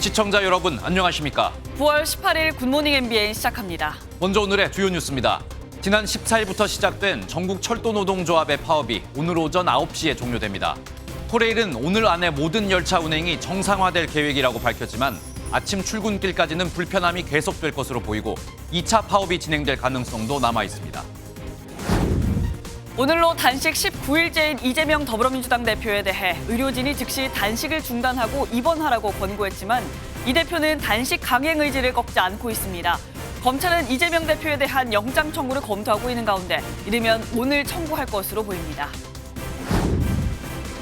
시청자 여러분 안녕하십니까? 9월 18일 굿모닝 MBN 시작합니다. 먼저 오늘의 주요 뉴스입니다. 지난 14일부터 시작된 전국 철도노동조합의 파업이 오늘 오전 9시에 종료됩니다. 코레일은 오늘 안에 모든 열차 운행이 정상화될 계획이라고 밝혔지만 아침 출근길까지는 불편함이 계속될 것으로 보이고 2차 파업이 진행될 가능성도 남아 있습니다. 오늘로 단식 19일째인 이재명 더불어민주당 대표에 대해 의료진이 즉시 단식을 중단하고 입원하라고 권고했지만 이 대표는 단식 강행 의지를 꺾지 않고 있습니다. 검찰은 이재명 대표에 대한 영장 청구를 검토하고 있는 가운데 이르면 오늘 청구할 것으로 보입니다.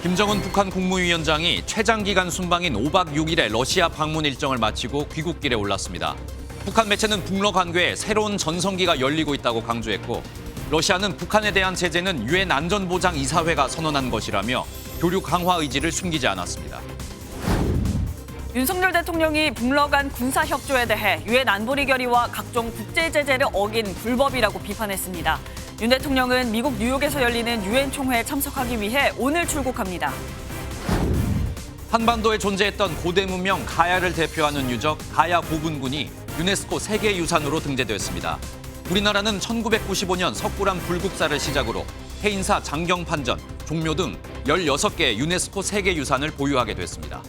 김정은 북한 국무위원장이 최장기간 순방인 5박 6일의 러시아 방문 일정을 마치고 귀국길에 올랐습니다. 북한 매체는 북러 관계에 새로운 전성기가 열리고 있다고 강조했고 러시아는 북한에 대한 제재는 유엔 안전보장이사회가 선언한 것이라며 교류 강화 의지를 숨기지 않았습니다. 윤석열 대통령이 북러 간 군사협조에 대해 유엔 안보리 결의와 각종 국제 제재를 어긴 불법이라고 비판했습니다. 윤 대통령은 미국 뉴욕에서 열리는 유엔 총회에 참석하기 위해 오늘 출국합니다. 한반도에 존재했던 고대 문명 가야를 대표하는 유적 가야 고분군이 유네스코 세계유산으로 등재됐습니다. 우리나라는 1995년 석굴암 불국사를 시작으로 해인사 장경판전, 종묘 등 16개의 유네스코 세계유산을 보유하게 됐습니다.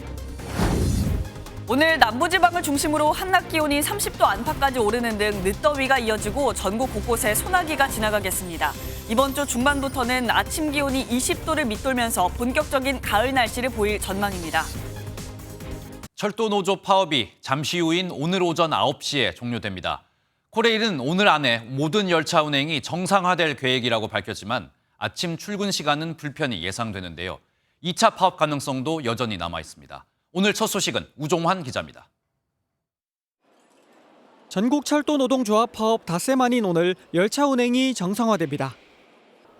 오늘 남부지방을 중심으로 한낮 기온이 30도 안팎까지 오르는 등 늦더위가 이어지고 전국 곳곳에 소나기가 지나가겠습니다. 이번 주 중반부터는 아침 기온이 20도를 밑돌면서 본격적인 가을 날씨를 보일 전망입니다. 철도노조 파업이 잠시 후인 오늘 오전 9시에 종료됩니다. 코레일은 오늘 안에 모든 열차 운행이 정상화될 계획이라고 밝혔지만 아침 출근 시간은 불편이 예상되는데요. 2차 파업 가능성도 여전히 남아 있습니다. 오늘 첫 소식은 우종환 기자입니다. 전국 철도노동조합 파업 닷새 만인 오늘 열차 운행이 정상화됩니다.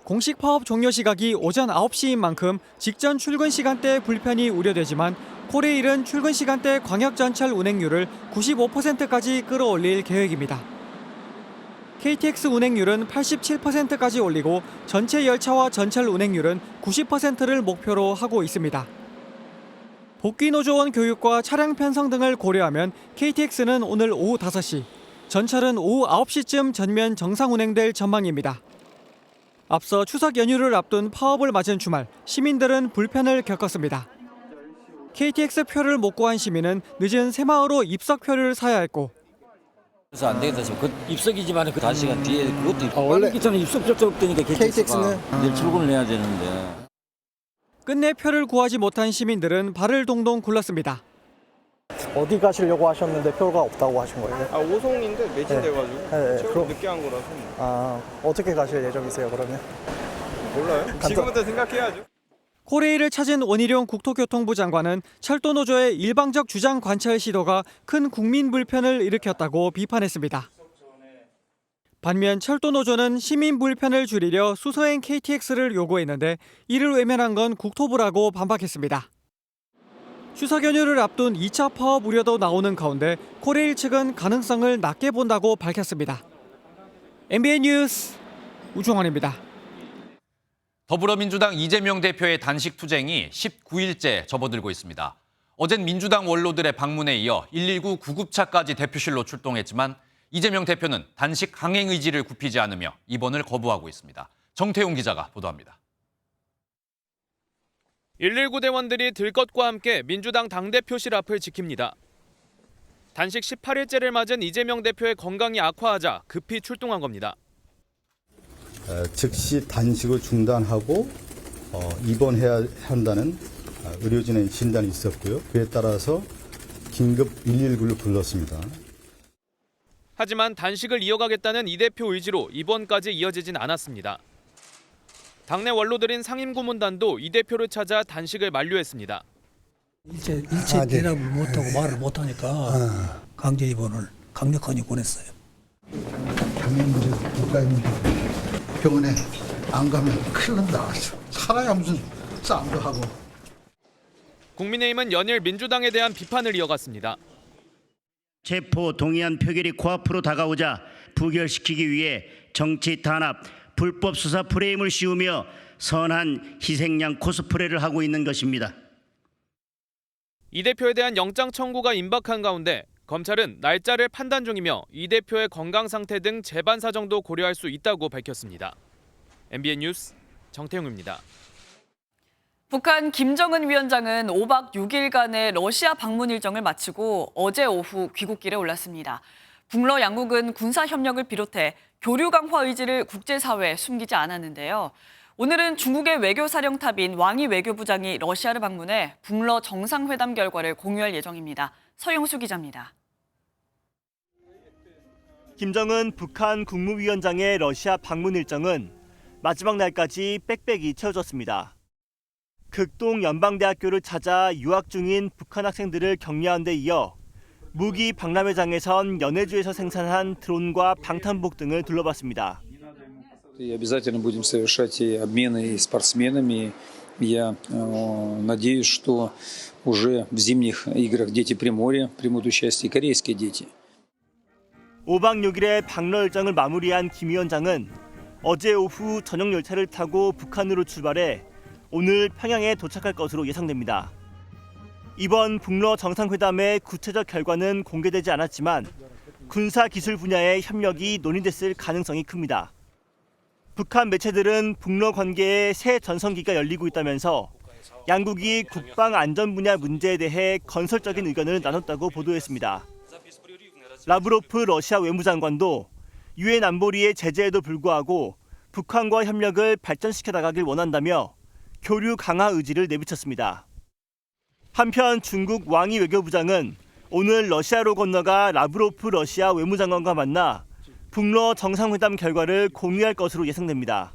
공식 파업 종료 시각이 오전 9시인 만큼 직전 출근 시간대 불편이 우려되지만 코레일은 출근 시간대 광역전철 운행률을 95%까지 끌어올릴 계획입니다. KTX 운행률은 87%까지 올리고 전체 열차와 전철 운행률은 90%를 목표로 하고 있습니다. 복귀노조원 교육과 차량 편성 등을 고려하면 KTX는 오늘 오후 5시, 전철은 오후 9시쯤 전면 정상 운행될 전망입니다. 앞서 추석 연휴를 앞둔 파업을 맞은 주말, 시민들은 불편을 겪었습니다. KTX 표를 못 구한 시민은 늦은 새마을호 입석표를 사야 했고 그래서 안 되겠다 지금 그 입석이지만 그 단시간 뒤에 그것도 원래 기차는 입석조차 없다니까 KTX는 내일 출근을 해야 되는데 끝내 표를 구하지 못한 시민들은 발을 동동 굴렀습니다. 어디 가시려고 하셨는데 표가 없다고 하신 거예요? 아, 5송인데 매진돼가지고 네, 최고 그럼- 늦게 한 거라서 어떻게 가실 예정이세요 그러면? 몰라요. 지금부터 생각해야죠. 코레일을 찾은 원희룡 국토교통부 장관은 철도노조의 일방적 주장 관철 시도가 큰 국민 불편을 일으켰다고 비판했습니다. 반면 철도노조는 시민 불편을 줄이려 수서행 KTX를 요구했는데 이를 외면한 건 국토부라고 반박했습니다. 추석 연휴를 앞둔 2차 파업 우려도 나오는 가운데 코레일 측은 가능성을 낮게 본다고 밝혔습니다. MBN 뉴스 우종환입니다. 더불어민주당 이재명 대표의 단식 투쟁이 19일째 접어들고 있습니다. 어젠 민주당 원로들의 방문에 이어 119 구급차까지 대표실로 출동했지만 이재명 대표는 단식 강행 의지를 굽히지 않으며 입원을 거부하고 있습니다. 정태용 기자가 보도합니다. 119 대원들이 들것과 함께 민주당 당대표실 앞을 지킵니다. 단식 18일째를 맞은 이재명 대표의 건강이 악화하자 급히 출동한 겁니다. 즉시 단식을 중단하고 입원해야 한다는 의료진의 진단이 있었고요. 그에 따라서 긴급 119를 불렀습니다. 하지만 단식을 이어가겠다는 이 대표 의지로 입원까지 이어지진 않았습니다. 당내 원로들인 상임고문단도 이 대표를 찾아 단식을 만류했습니다. 일체 대답을 못하고 말을 못하니까 강제 입원을 강력하게 권했어요. 장애인들 국가에 있는 병원에 안 가면 큰일 난다. 살아야 무슨 싸움도 하고. 국민의힘은 연일 민주당에 대한 비판을 이어갔습니다. 체포 동의안 표결이 코앞으로 다가오자 부결시키기 위해 정치 탄압, 불법 수사 프레임을 씌우며 선한 희생양 코스프레를 하고 있는 것입니다. 이 대표에 대한 영장 청구가 임박한 가운데 검찰은 날짜를 판단 중이며 이 대표의 건강 상태 등 재반 사정도 고려할 수 있다고 밝혔습니다. MBN 뉴스 정태웅입니다. 북한 김정은 위원장은 5박 6일간의 러시아 방문 일정을 마치고 어제 오후 귀국길에 올랐습니다. 북러 양국은 군사 협력을 비롯해 교류 강화 의지를 국제사회에 숨기지 않았는데요. 오늘은 중국의 외교사령탑인 왕이 외교부장이 러시아를 방문해 북러 정상회담 결과를 공유할 예정입니다. 서영수 기자입니다. 김정은 북한 국무위원장의 러시아 방문 일정은 마지막 날까지 빽빽이 채워졌습니다. 극동 연방대학교를 찾아 유학 중인 북한 학생들을 격려한 데 이어 무기 박람회장에선 연해주에서 생산한 드론과 방탄복 등을 둘러봤습니다. Обязательно будем совершать и обмены и спортсменами. Я надеюсь, что уже в зимних играх дети Приморья примут участие, и корейские дети. 5박 6일의 방러 일정을 마무리한 김 위원장은 어제 오후 전용 열차를 타고 북한으로 출발해 오늘 평양에 도착할 것으로 예상됩니다. 이번 북러 정상회담의 구체적 결과는 공개되지 않았지만 군사기술 분야의 협력이 논의됐을 가능성이 큽니다. 북한 매체들은 북러 관계에 새 전성기가 열리고 있다면서 양국이 국방 안전 분야 문제에 대해 건설적인 의견을 나눴다고 보도했습니다. 라브로프 러시아 외무장관도 유엔 안보리의 제재에도 불구하고 북한과 협력을 발전시켜 나가길 원한다며 교류 강화 의지를 내비쳤습니다. 한편 중국 왕이 외교부장은 오늘 러시아로 건너가 라브로프 러시아 외무장관과 만나 북러 정상회담 결과를 공유할 것으로 예상됩니다.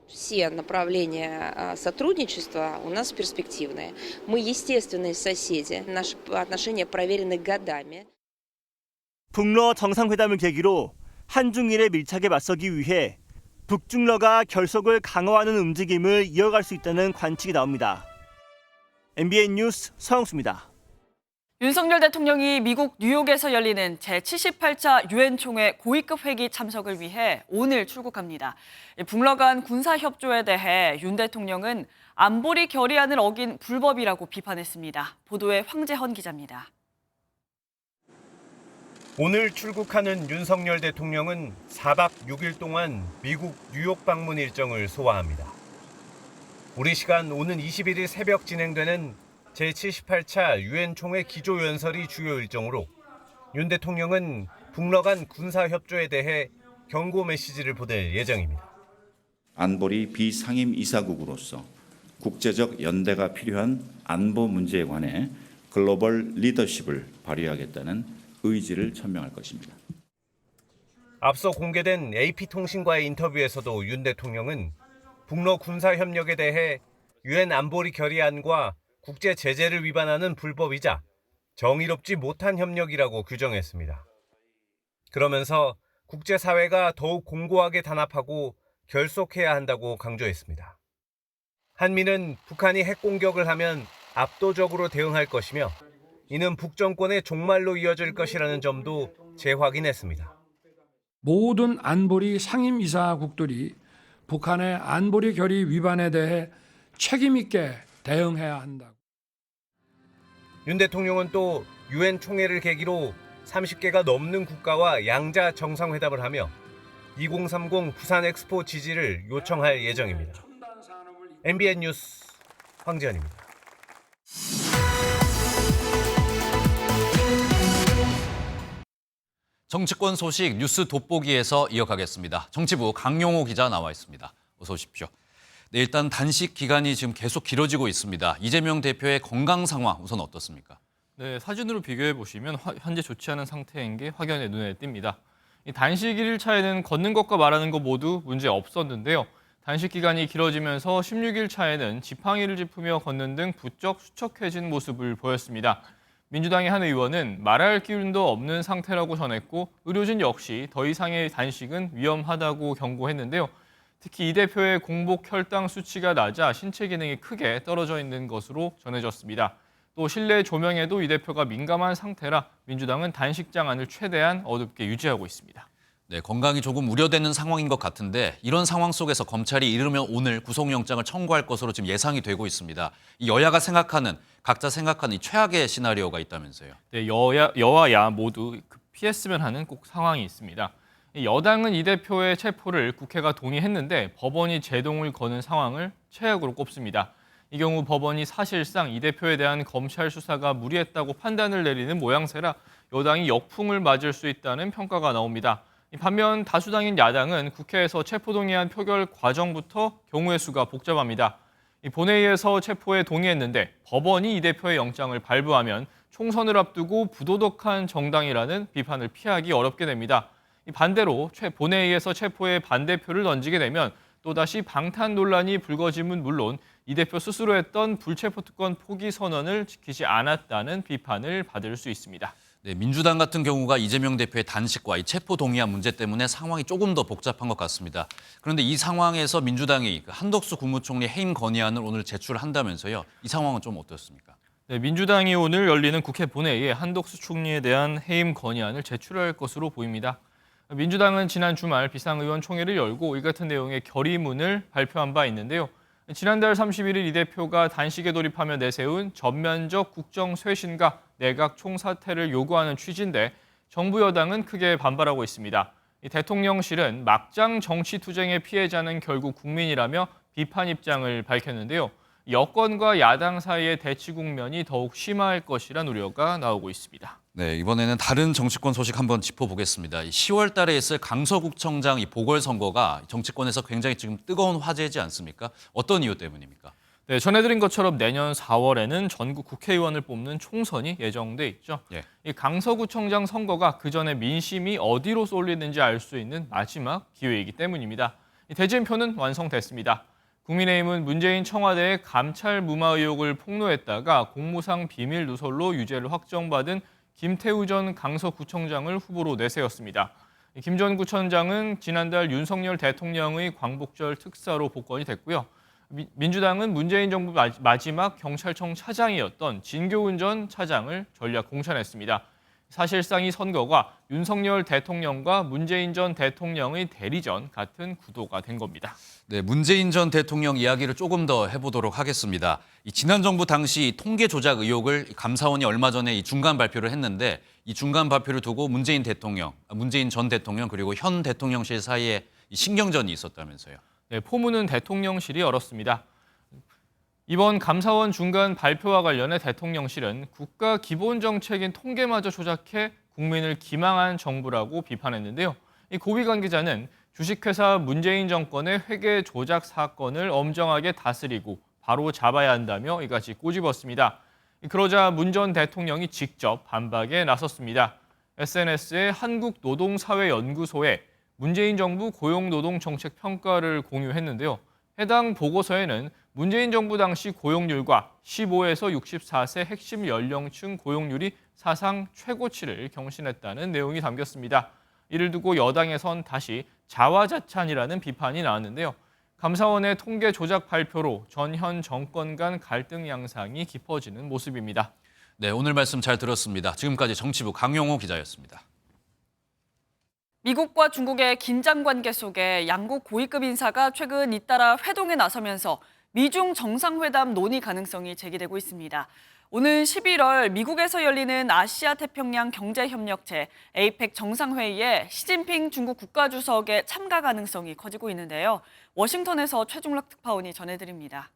Все направления сотрудничества у нас перспективные. Мы естественные соседи. Наши отношения проверены годами. 북러 정상회담을 계기로 한중일의 밀착에 맞서기 위해 북중러가 결속을 강화하는 움직임을 이어갈 수 있다는 관측이 나옵니다. MBN 뉴스 서영수입니다. 윤석열 대통령이 미국 뉴욕에서 열리는 제78차 유엔 총회 고위급 회기 참석을 위해 오늘 출국합니다. 북러 간 군사협조에 대해 윤 대통령은 안보리 결의안을 어긴 불법이라고 비판했습니다. 보도에 황재헌 기자입니다. 오늘 출국하는 윤석열 대통령은 4박 6일 동안 미국 뉴욕 방문 일정을 소화합니다. 우리 시간 오는 21일 새벽 진행되는 제78차 유엔 총회 기조연설이 주요 일정으로 윤 대통령은 북러 간 군사협조에 대해 경고 메시지를 보낼 예정입니다. 안보리 비상임 이사국으로서 국제적 연대가 필요한 안보 문제에 관해 글로벌 리더십을 발휘하겠다는 의지를 천명할 것입니다. 앞서 공개된 AP통신과의 인터뷰에서도 윤 대통령은 북러 군사협력에 대해 유엔 안보리 결의안과 국제 제재를 위반하는 불법이자 정의롭지 못한 협력이라고 규정했습니다. 그러면서 국제사회가 더욱 공고하게 단합하고 결속해야 한다고 강조했습니다. 한미는 북한이 핵공격을 하면 압도적으로 대응할 것이며 이는 북정권의 종말로 이어질 것이라는 점도 재확인했습니다. 모든 안보리 상임이사국들이 북한의 안보리 결의 위반에 대해 책임 있게 대응해야 한다고. 윤 대통령은 또 유엔 총회를 계기로 30개가 넘는 국가와 양자 정상회담을 하며 2030 부산 엑스포 지지를 요청할 예정입니다. MBN 뉴스 황재현입니다. 정치권 소식 뉴스 돋보기에서 이어가겠습니다. 정치부 강용호 기자 나와 있습니다. 어서 오십시오. 네, 일단 단식 기간이 지금 계속 길어지고 있습니다. 이재명 대표의 건강 상황 우선 어떻습니까? 네, 사진으로 비교해 보시면 현재 좋지 않은 상태인 게 확연히 눈에 띕니다. 이 단식 1일차에는 걷는 것과 말하는 것 모두 문제 없었는데요. 단식 기간이 길어지면서 16일 차에는 지팡이를 짚으며 걷는 등 부쩍 수척해진 모습을 보였습니다. 민주당의 한 의원은 말할 기운도 없는 상태라고 전했고 의료진 역시 더 이상의 단식은 위험하다고 경고했는데요. 특히 이 대표의 공복 혈당 수치가 낮아 신체 기능이 크게 떨어져 있는 것으로 전해졌습니다. 또 실내 조명에도 이 대표가 민감한 상태라 민주당은 단식 장안을 최대한 어둡게 유지하고 있습니다. 네, 건강이 조금 우려되는 상황인 것 같은데 이런 상황 속에서 검찰이 이르면 오늘 구속영장을 청구할 것으로 지금 예상이 되고 있습니다. 이 여야가 각자 생각하는 이 최악의 시나리오가 있다면서요. 네, 여와 야 모두 피했으면 하는 꼭 상황이 있습니다. 여당은 이 대표의 체포를 국회가 동의했는데 법원이 제동을 거는 상황을 최악으로 꼽습니다. 이 경우 법원이 사실상 이 대표에 대한 검찰 수사가 무리했다고 판단을 내리는 모양새라 여당이 역풍을 맞을 수 있다는 평가가 나옵니다. 반면 다수당인 야당은 국회에서 체포동의안 표결 과정부터 경우의 수가 복잡합니다. 본회의에서 체포에 동의했는데 법원이 이 대표의 영장을 발부하면 총선을 앞두고 부도덕한 정당이라는 비판을 피하기 어렵게 됩니다. 반대로 본회의에서 체포에 반대표를 던지게 되면 또다시 방탄 논란이 불거짐은 물론 이 대표 스스로 했던 불체포특권 포기 선언을 지키지 않았다는 비판을 받을 수 있습니다. 네, 민주당 같은 경우가 이재명 대표의 단식과 이 체포 동의안 문제 때문에 상황이 조금 더 복잡한 것 같습니다. 그런데 이 상황에서 민주당이 한덕수 국무총리 해임 건의안을 오늘 제출한다면서요. 이 상황은 좀 어떻습니까? 네, 민주당이 오늘 열리는 국회 본회의에 한덕수 총리에 대한 해임 건의안을 제출할 것으로 보입니다. 민주당은 지난 주말 비상의원총회를 열고 이 같은 내용의 결의문을 발표한 바 있는데요. 지난달 31일 이 대표가 단식에 돌입하며 내세운 전면적 국정 쇄신과 내각 총사퇴를 요구하는 취지인데 정부 여당은 크게 반발하고 있습니다. 대통령실은 막장 정치 투쟁의 피해자는 결국 국민이라며 비판 입장을 밝혔는데요. 여권과 야당 사이의 대치 국면이 더욱 심화할 것이란 우려가 나오고 있습니다. 네, 이번에는 다른 정치권 소식 한번 짚어보겠습니다. 10월 달에 있을 강서구청장 이 보궐선거가 정치권에서 굉장히 지금 뜨거운 화제이지 않습니까? 어떤 이유 때문입니까? 네, 전해드린 것처럼 내년 4월에는 전국 국회의원을 뽑는 총선이 예정돼 있죠. 예. 이 강서구청장 선거가 그 전에 민심이 어디로 쏠리는지 알 수 있는 마지막 기회이기 때문입니다. 대진표는 완성됐습니다. 국민의힘은 문재인 청와대의 감찰 무마 의혹을 폭로했다가 공무상 비밀 누설로 유죄를 확정받은 김태우 전 강서구청장을 후보로 내세웠습니다. 김 전 구청장은 지난달 윤석열 대통령의 광복절 특사로 복권이 됐고요. 민주당은 문재인 정부 마지막 경찰청 차장이었던 진교훈 전 차장을 전략 공천했습니다. 사실상 이 선거가 윤석열 대통령과 문재인 전 대통령의 대리전 같은 구도가 된 겁니다. 네, 문재인 전 대통령 이야기를 조금 더 해보도록 하겠습니다. 지난 정부 당시 통계 조작 의혹을 감사원이 얼마 전에 이 중간 발표를 했는데 이 중간 발표를 두고 문재인 전 대통령 그리고 현 대통령실 사이에 이 신경전이 있었다면서요. 네, 포문은 대통령실이 열었습니다. 이번 감사원 중간 발표와 관련해 대통령실은 국가 기본 정책인 통계마저 조작해 국민을 기망한 정부라고 비판했는데요. 이 고위 관계자는 주식회사 문재인 정권의 회계 조작 사건을 엄정하게 다스리고 바로 잡아야 한다며 이같이 꼬집었습니다. 그러자 문 전 대통령이 직접 반박에 나섰습니다. SNS에 한국노동사회연구소에 문재인 정부 고용노동정책 평가를 공유했는데요. 해당 보고서에는 문재인 정부 당시 고용률과 15에서 64세 핵심 연령층 고용률이 사상 최고치를 경신했다는 내용이 담겼습니다. 이를 두고 여당에선 다시 자화자찬이라는 비판이 나왔는데요. 감사원의 통계 조작 발표로 전현 정권 간 갈등 양상이 깊어지는 모습입니다. 네, 오늘 말씀 잘 들었습니다. 지금까지 정치부 강용호 기자였습니다. 미국과 중국의 긴장 관계 속에 양국 고위급 인사가 최근 잇따라 회동에 나서면서 미중 정상회담 논의 가능성이 제기되고 있습니다. 오는 11월 미국에서 열리는 아시아 태평양 경제협력체 APEC 정상회의에 시진핑 중국 국가주석의 참가 가능성이 커지고 있는데요. 워싱턴에서 최중락 특파원이 전해드립니다.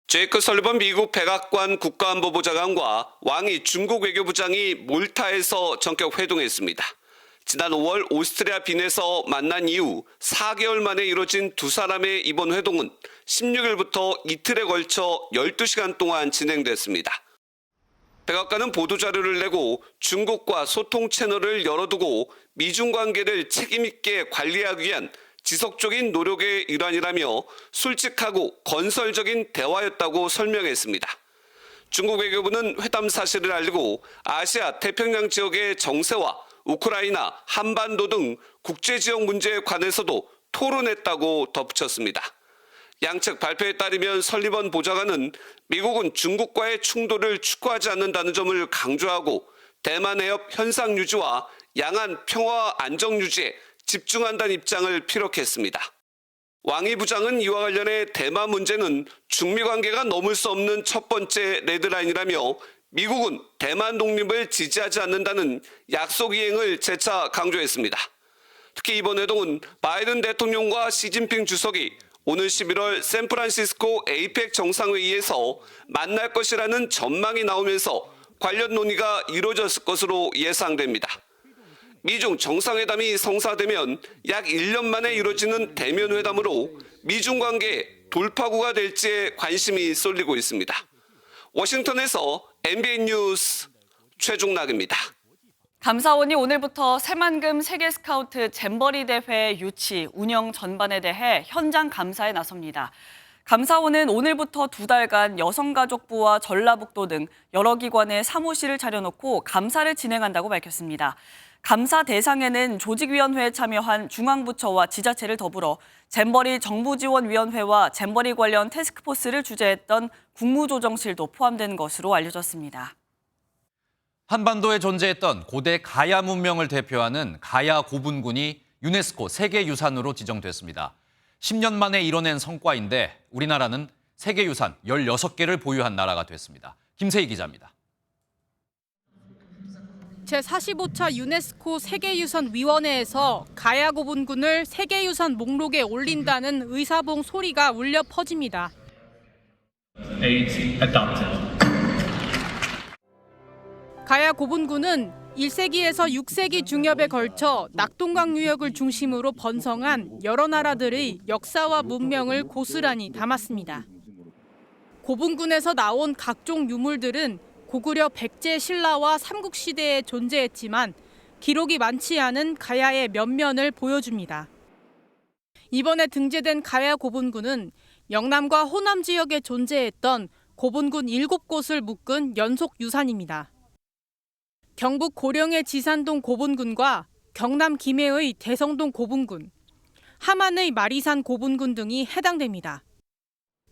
제이크 설리번 미국 백악관 국가안보부 장관과 왕이 중국 외교부장이 몰타에서 전격 회동했습니다. 지난 5월 오스트리아 빈에서 만난 이후 4개월 만에 이뤄진 두 사람의 이번 회동은 16일부터 이틀에 걸쳐 12시간 동안 진행됐습니다. 백악관은 보도자료를 내고 중국과 소통 채널을 열어두고 미중 관계를 책임있게 관리하기 위한 지속적인 노력의 일환이라며 솔직하고 건설적인 대화였다고 설명했습니다. 중국 외교부는 회담 사실을 알리고 아시아 태평양 지역의 정세와 우크라이나, 한반도 등 국제지역 문제에 관해서도 토론했다고 덧붙였습니다. 양측 발표에 따르면 설리번 보좌관은 미국은 중국과의 충돌을 축구하지 않는다는 점을 강조하고 대만 해협 현상 유지와 양안 평화 안정 유지에 집중한다는 입장을 피력했습니다. 왕이 부장은 이와 관련해 대마 문제는 중미 관계가 넘을 수 없는 첫 번째 레드라인이라며 미국은 대만 독립을 지지하지 않는다는 약속 이행을 재차 강조했습니다. 특히 이번 회동은 바이든 대통령과 시진핑 주석이 오늘 11월 샌프란시스코 에이펙 정상회의에서 만날 것이라는 전망이 나오면서 관련 논의가 이루어졌을 것으로 예상됩니다. 미중 정상회담이 성사되면 약 1년 만에 이루어지는 대면 회담으로 미중 관계의 돌파구가 될지에 관심이 쏠리고 있습니다. 워싱턴에서 MBN 뉴스 최종락입니다. 감사원이 오늘부터 새만금 세계 스카우트 잼버리 대회 유치, 운영 전반에 대해 현장 감사에 나섭니다. 감사원은 오늘부터 2달간 여성가족부와 전라북도 등 여러 기관에 사무실을 차려놓고 감사를 진행한다고 밝혔습니다. 감사 대상에는 조직위원회에 참여한 중앙부처와 지자체를 더불어 잼버리 정부지원위원회와 잼버리 관련 태스크포스를 주재했던 국무조정실도 포함된 것으로 알려졌습니다. 한반도에 존재했던 고대 가야 문명을 대표하는 가야 고분군이 유네스코 세계유산으로 지정됐습니다. 10년 만에 이뤄낸 성과인데 우리나라는 세계유산 16개를 보유한 나라가 됐습니다. 김세희 기자입니다. 제45차 유네스코 세계유산위원회에서 가야 고분군을 세계유산 목록에 올린다는 의사봉 소리가 울려 퍼집니다. 가야 고분군은 1세기에서 6세기 중엽에 걸쳐 낙동강 유역을 중심으로 번성한 여러 나라들의 역사와 문명을 고스란히 담았습니다. 고분군에서 나온 각종 유물들은 고구려 백제 신라와 삼국시대에 존재했지만 기록이 많지 않은 가야의 면면을 보여줍니다. 이번에 등재된 가야 고분군은 영남과 호남 지역에 존재했던 고분군 7곳을 묶은 연속 유산입니다. 경북 고령의 지산동 고분군과 경남 김해의 대성동 고분군, 함안의 마리산 고분군 등이 해당됩니다.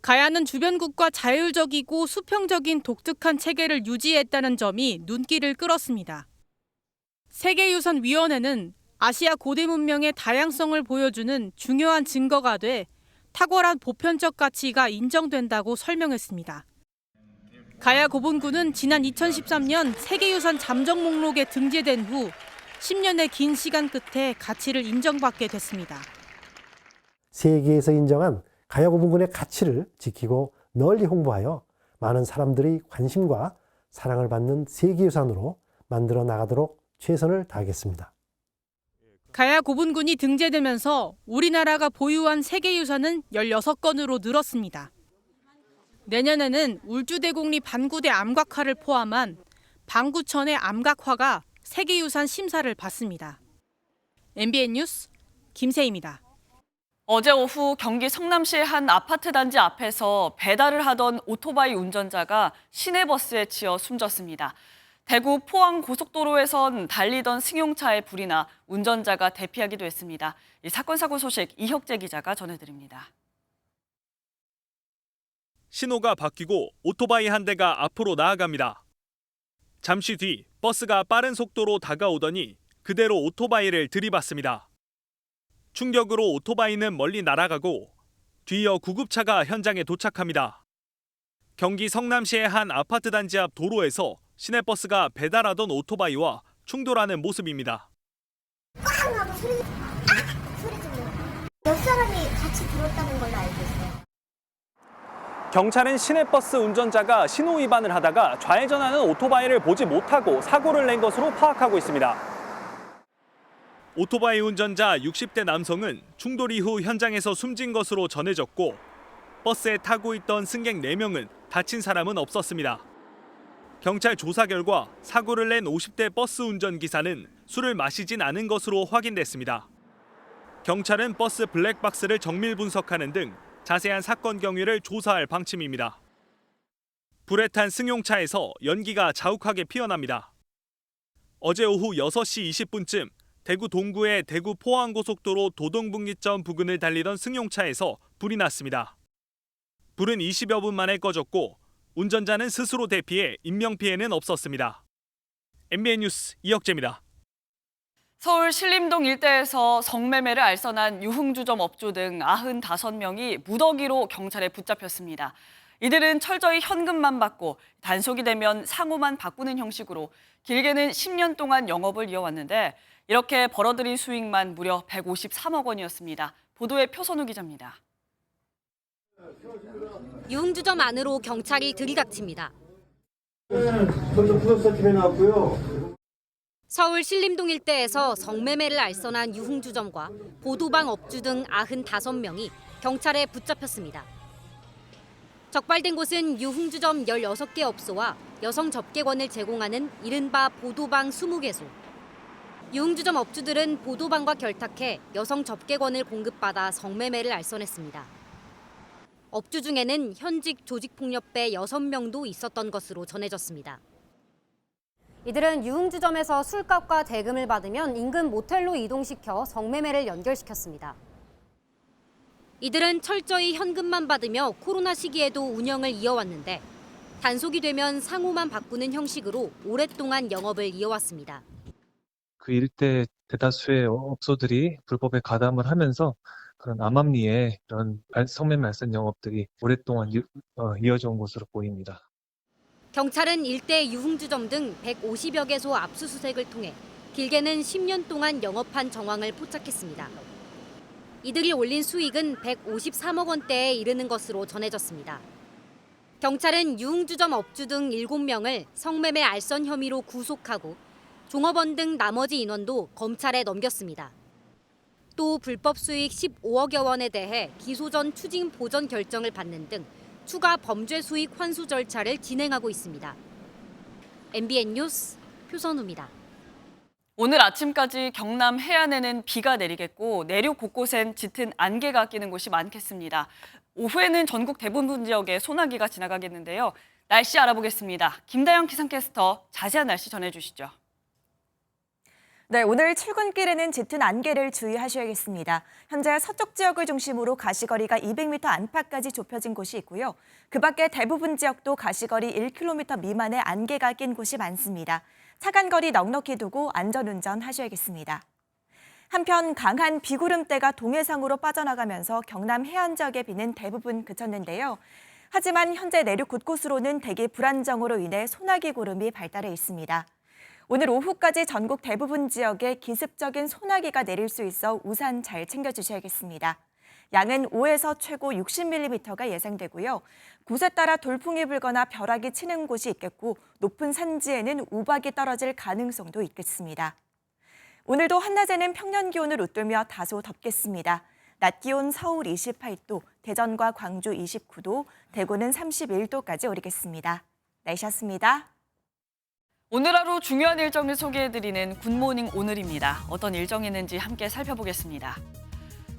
가야는 주변국과 자율적이고 수평적인 독특한 체계를 유지했다는 점이 눈길을 끌었습니다. 세계유산위원회는 아시아 고대 문명의 다양성을 보여주는 중요한 증거가 돼 탁월한 보편적 가치가 인정된다고 설명했습니다. 가야 고분군은 지난 2013년 세계유산 잠정 목록에 등재된 후 10년의 긴 시간 끝에 가치를 인정받게 됐습니다. 세계에서 인정한 가야 고분군의 가치를 지키고 널리 홍보하여 많은 사람들의 관심과 사랑을 받는 세계유산으로 만들어 나가도록 최선을 다하겠습니다. 가야 고분군이 등재되면서 우리나라가 보유한 세계유산은 16건으로 늘었습니다. 내년에는 울주대곡리 반구대 암각화를 포함한 방구천의 암각화가 세계유산 심사를 받습니다. MBN 뉴스 김세희입니다. 어제 오후 경기 성남시의 한 아파트 단지 앞에서 배달을 하던 오토바이 운전자가 시내버스에 치여 숨졌습니다. 대구 포항 고속도로에선 달리던 승용차에 불이 나 운전자가 대피하기도 했습니다. 이 사건 사고 소식 이혁재 기자가 전해드립니다. 신호가 바뀌고 오토바이 한 대가 앞으로 나아갑니다. 잠시 뒤 버스가 빠른 속도로 다가오더니 그대로 오토바이를 들이받습니다. 충격으로 오토바이는 멀리 날아가고 뒤이어 구급차가 현장에 도착합니다. 경기 성남시의 한 아파트 단지 앞 도로에서 시내버스가 배달하던 오토바이와 충돌하는 모습입니다. 꽉 하고 소리 질러. 옆 사람이 같이 들었다는 걸로 알고 있어요. 경찰은 시내버스 운전자가 신호 위반을 하다가 좌회전하는 오토바이를 보지 못하고 사고를 낸 것으로 파악하고 있습니다. 오토바이 운전자 60대 남성은 충돌 이후 현장에서 숨진 것으로 전해졌고 버스에 타고 있던 승객 4명은 다친 사람은 없었습니다. 경찰 조사 결과 사고를 낸 50대 버스 운전기사는 술을 마시진 않은 것으로 확인됐습니다. 경찰은 버스 블랙박스를 정밀 분석하는 등 자세한 사건 경위를 조사할 방침입니다. 불에 탄 승용차에서 연기가 자욱하게 피어납니다. 어제 오후 6시 20분쯤 대구 동구의 대구 포항고속도로 도동분기점 부근을 달리던 승용차에서 불이 났습니다. 불은 20여 분 만에 꺼졌고 운전자는 스스로 대피해 인명피해는 없었습니다. MBN 뉴스 이혁재입니다. 서울 신림동 일대에서 성매매를 알선한 유흥주점 업주 등 95명이 무더기로 경찰에 붙잡혔습니다. 이들은 철저히 현금만 받고 단속이 되면 상호만 바꾸는 형식으로 길게는 10년 동안 영업을 이어왔는데 이렇게 벌어들인 수익만 무려 153억 원이었습니다. 보도에 표선우 기자입니다. 유흥주점 안으로 경찰이 들이닥칩니다. 저쪽 구석사집에 나왔고요. 서울 신림동 일대에서 성매매를 알선한 유흥주점과 보도방 업주 등 95명이 경찰에 붙잡혔습니다. 적발된 곳은 유흥주점 16개 업소와 여성 접객원을 제공하는 이른바 보도방 20개소. 유흥주점 업주들은 보도방과 결탁해 여성 접객원을 공급받아 성매매를 알선했습니다. 업주 중에는 현직 조직폭력배 6명도 있었던 것으로 전해졌습니다. 이들은 유흥주점에서 술값과 대금을 받으면 인근 모텔로 이동시켜 성매매를 연결시켰습니다. 이들은 철저히 현금만 받으며 코로나 시기에도 운영을 이어왔는데 단속이 되면 상호만 바꾸는 형식으로 오랫동안 영업을 이어왔습니다. 그 일대 대다수의 업소들이 불법에 가담을 하면서 그런 암암리에 이런 성매매 알선 영업들이 오랫동안 이어져 온 것으로 보입니다. 경찰은 일대 유흥주점 등 150여 개소 압수수색을 통해 길게는 10년 동안 영업한 정황을 포착했습니다. 이들이 올린 수익은 153억 원대에 이르는 것으로 전해졌습니다. 경찰은 유흥주점 업주 등 7명을 성매매 알선 혐의로 구속하고 종업원 등 나머지 인원도 검찰에 넘겼습니다. 또 불법 수익 15억여 원에 대해 기소 전 추징 보전 결정을 받는 등 추가 범죄 수익 환수 절차를 진행하고 있습니다. MBN 뉴스 표선우입니다. 오늘 아침까지 경남 해안에는 비가 내리겠고 내륙 곳곳엔 짙은 안개가 끼는 곳이 많겠습니다. 오후에는 전국 대부분 지역에 소나기가 지나가겠는데요. 날씨 알아보겠습니다. 김다영 기상캐스터 자세한 날씨 전해주시죠. 네, 오늘 출근길에는 짙은 안개를 주의하셔야겠습니다. 현재 서쪽 지역을 중심으로 가시거리가 200m 안팎까지 좁혀진 곳이 있고요. 그 밖에 대부분 지역도 가시거리 1km 미만의 안개가 낀 곳이 많습니다. 차간거리 넉넉히 두고 안전운전 하셔야겠습니다. 한편 강한 비구름대가 동해상으로 빠져나가면서 경남 해안 지역의 비는 대부분 그쳤는데요. 하지만 현재 내륙 곳곳으로는 대기 불안정으로 인해 소나기 구름이 발달해 있습니다. 오늘 오후까지 전국 대부분 지역에 기습적인 소나기가 내릴 수 있어 우산 잘 챙겨주셔야겠습니다. 양은 5에서 최고 60mm가 예상되고요. 곳에 따라 돌풍이 불거나 벼락이 치는 곳이 있겠고 높은 산지에는 우박이 떨어질 가능성도 있겠습니다. 오늘도 한낮에는 평년 기온을 웃돌며 다소 덥겠습니다. 낮 기온 서울 28도, 대전과 광주 29도, 대구는 31도까지 오르겠습니다. 날씨였습니다. 오늘 하루 중요한 일정을 소개해드리는 굿모닝 오늘입니다. 어떤 일정이 있는지 함께 살펴보겠습니다.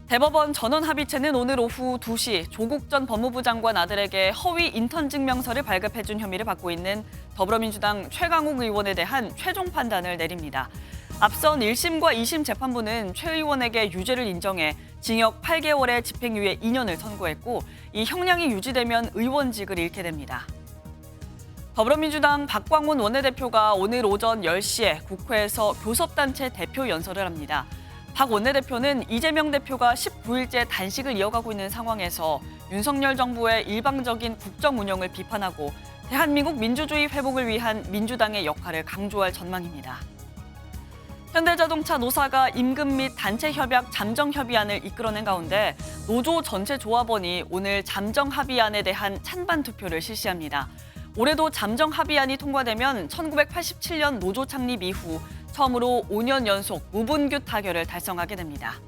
대법원 전원합의체는 오늘 오후 2시 조국 전 법무부 장관 아들에게 허위 인턴 증명서를 발급해준 혐의를 받고 있는 더불어민주당 최강욱 의원에 대한 최종 판단을 내립니다. 앞선 1심과 2심 재판부는 최 의원에게 유죄를 인정해 징역 8개월에 집행유예 2년을 선고했고 이 형량이 유지되면 의원직을 잃게 됩니다. 더불어민주당 박광훈 원내대표가 오늘 오전 10시에 국회에서 교섭단체 대표 연설을 합니다. 박 원내대표는 이재명 대표가 19일째 단식을 이어가고 있는 상황에서 윤석열 정부의 일방적인 국정 운영을 비판하고 대한민국 민주주의 회복을 위한 민주당의 역할을 강조할 전망입니다. 현대자동차 노사가 임금 및 단체 협약 잠정 협의안을 이끌어낸 가운데 노조 전체 조합원이 오늘 잠정 합의안에 대한 찬반 투표를 실시합니다. 올해도 잠정 합의안이 통과되면 1987년 노조 창립 이후 처음으로 5년 연속 무분규 타결을 달성하게 됩니다.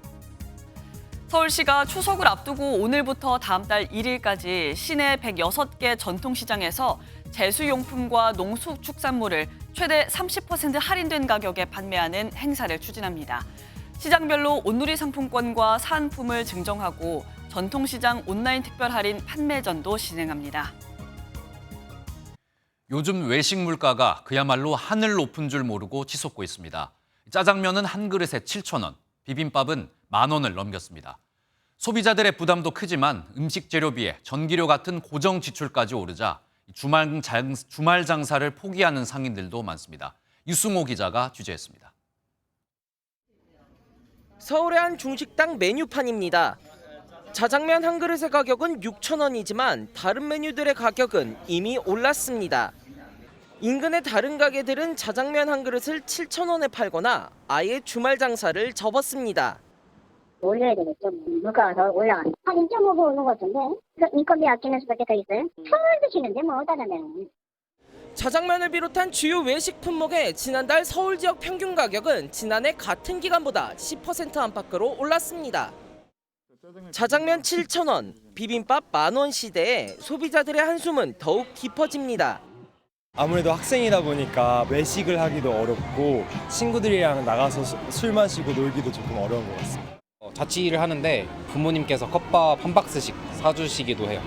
서울시가 추석을 앞두고 오늘부터 다음 달 1일까지 시내 106개 전통시장에서 제수용품과 농수축산물을 최대 30% 할인된 가격에 판매하는 행사를 추진합니다. 시장별로 온누리 상품권과 사은품을 증정하고 전통시장 온라인 특별 할인 판매전도 진행합니다. 요즘 외식 물가가 그야말로 하늘 높은 줄 모르고 치솟고 있습니다. 짜장면은 한 그릇에 7,000원, 비빔밥은 10,000원을 넘겼습니다. 소비자들의 부담도 크지만 음식 재료비에 전기료 같은 고정 지출까지 오르자 주말 장사를 포기하는 상인들도 많습니다. 유승호 기자가 취재했습니다. 서울의 한 중식당 메뉴판입니다. 자장면 한 그릇의 가격은 6,000원이지만 다른 메뉴들의 가격은 이미 올랐습니다. 인근의 다른 가게들은 자장면 한 그릇을 7,000원에 팔거나 아예 주말 장사를 접었습니다. 올려야 되겠죠. 물가가 더 올라가는. 한 2.5배 오는 것 같은데. 인건비 아끼는 수밖에 더 있어요. 평을 드시는데 뭐 어디다면. 자장면을 비롯한 주요 외식 품목의 지난달 서울 지역 평균 가격은 지난해 같은 기간보다 10% 안팎으로 올랐습니다. 자장면 7,000원, 비빔밥 10,000원 시대에 소비자들의 한숨은 더욱 깊어집니다. 아무래도 학생이다 보니까 외식을 하기도 어렵고 친구들이랑 나가서 술 마시고 놀기도 조금 어려운 것 같습니다. 자취를 하는데 부모님께서 컵밥 한 박스씩 사주시기도 해요.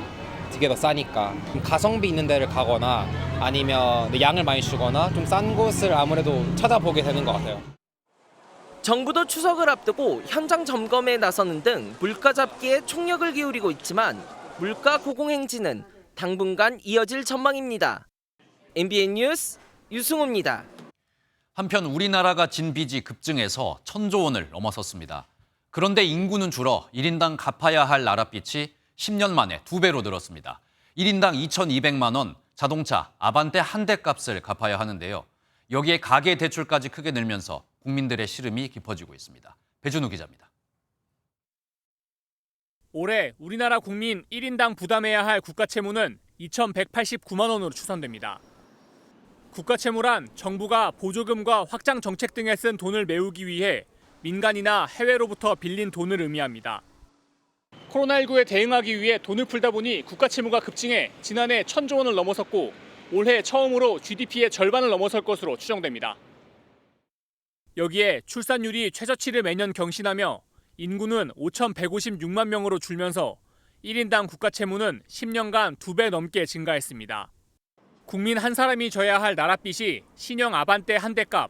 되게 더 싸니까. 가성비 있는 데를 가거나 아니면 양을 많이 주거나 좀 싼 곳을 아무래도 찾아보게 되는 것 같아요. 정부도 추석을 앞두고 현장 점검에 나서는 등 물가 잡기에 총력을 기울이고 있지만 물가 고공행진은 당분간 이어질 전망입니다. MBN 뉴스 유승호입니다. 한편 우리나라가 진 빚이 급증해서 1,000조 원을 넘어섰습니다. 그런데 인구는 줄어 1인당 갚아야 할 나랏빚이 10년 만에 2배로 늘었습니다. 1인당 2,200만 원, 자동차 아반떼 한 대 값을 갚아야 하는데요. 여기에 가계 대출까지 크게 늘면서 국민들의 시름이 깊어지고 있습니다. 배준우 기자입니다. 올해 우리나라 국민 1인당 부담해야 할 국가채무는 2,189만 원으로 추산됩니다. 국가채무란 정부가 보조금과 확장 정책 등에 쓴 돈을 메우기 위해 민간이나 해외로부터 빌린 돈을 의미합니다. 코로나19에 대응하기 위해 돈을 풀다 보니 국가채무가 급증해 지난해 1,000조 원을 넘어섰고 올해 처음으로 GDP의 절반을 넘어설 것으로 추정됩니다. 여기에 출산율이 최저치를 매년 경신하며 인구는 5,156만 명으로 줄면서 1인당 국가채무는 10년간 2배 넘게 증가했습니다. 국민 한 사람이 져야 할 나랏빚이 신형 아반떼 한 대 값,